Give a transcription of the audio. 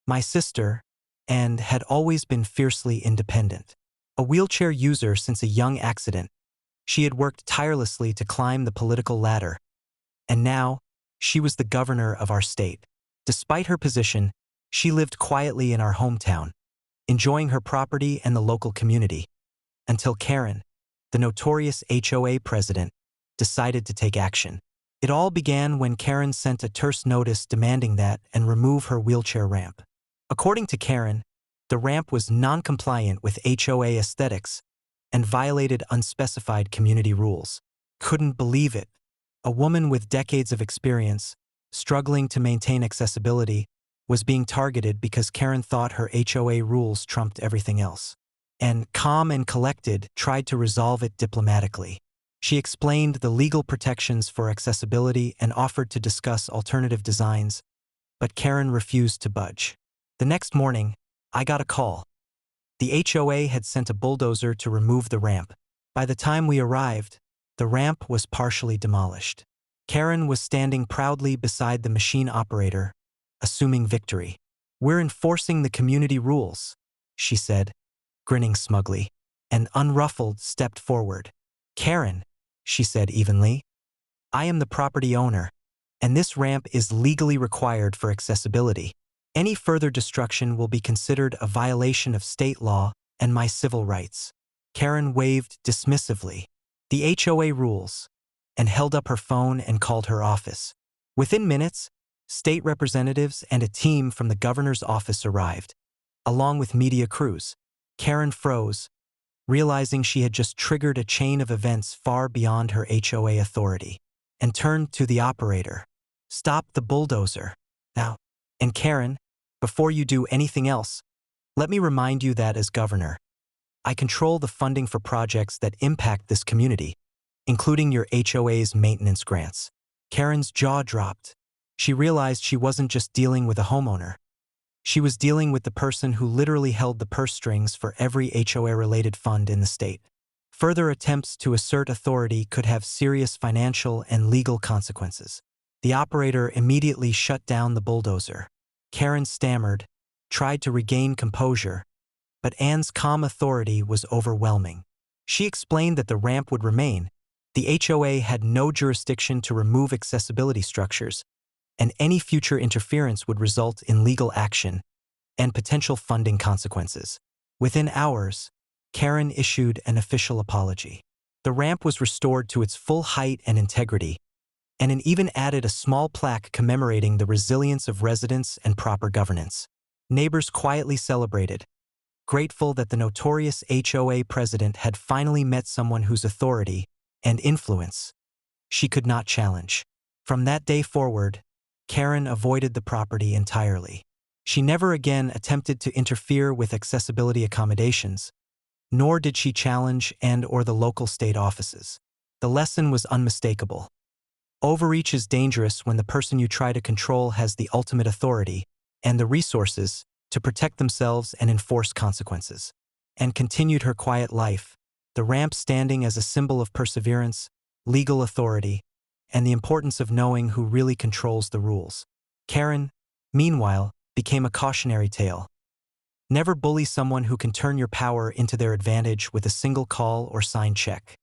my sister, and had always been fiercely independent. A wheelchair user since a young accident, she had worked tirelessly to climb the political ladder, and now she was the governor of our state. Despite her position, she lived quietly in our hometown, enjoying her property and the local community, until Karen, the notorious HOA president, decided to take action. It all began when Karen sent a terse notice demanding that and remove her wheelchair ramp. According to Karen, the ramp was non-compliant with HOA aesthetics and violated unspecified community rules. Couldn't believe it. A woman with decades of experience, struggling to maintain accessibility, was being targeted because Karen thought her HOA rules trumped everything else. And, calm and collected, tried to resolve it diplomatically. She explained the legal protections for accessibility and offered to discuss alternative designs, but Karen refused to budge. The next morning, I got a call. The HOA had sent a bulldozer to remove the ramp. By the time we arrived, the ramp was partially demolished. Karen was standing proudly beside the machine operator, assuming victory. "We're enforcing the community rules," she said, grinning smugly, and unruffled stepped forward. "Karen," she said evenly, "I am the property owner, and this ramp is legally required for accessibility. Any further destruction will be considered a violation of state law and my civil rights." Karen waved dismissively. "The HOA rules," and held up her phone and called her office. Within minutes, state representatives and a team from the governor's office arrived, along with media crews. Karen froze, realizing she had just triggered a chain of events far beyond her HOA authority, and turned to the operator. "Stop the bulldozer, now. And Karen, before you do anything else, let me remind you that as governor, I control the funding for projects that impact this community, including your HOA's maintenance grants." Karen's jaw dropped. She realized she wasn't just dealing with a homeowner. She was dealing with the person who literally held the purse strings for every HOA-related fund in the state. Further attempts to assert authority could have serious financial and legal consequences. The operator immediately shut down the bulldozer. Karen stammered, tried to regain composure, but Anne's calm authority was overwhelming. She explained that the ramp would remain. The HOA had no jurisdiction to remove accessibility structures, and any future interference would result in legal action and potential funding consequences. Within hours, Karen issued an official apology. The ramp was restored to its full height and integrity, and it even added a small plaque commemorating the resilience of residents and proper governance. Neighbors quietly celebrated, grateful that the notorious HOA president had finally met someone whose authority and influence she could not challenge. From that day forward, Karen avoided the property entirely. She never again attempted to interfere with accessibility accommodations, nor did she challenge and/or the local state offices. The lesson was unmistakable. Overreach is dangerous when the person you try to control has the ultimate authority and the resources to protect themselves and enforce consequences. And continued her quiet life, the ramp standing as a symbol of perseverance, legal authority, and the importance of knowing who really controls the rules. Karen, meanwhile, became a cautionary tale. Never bully someone who can turn your power into their advantage with a single call or signed check.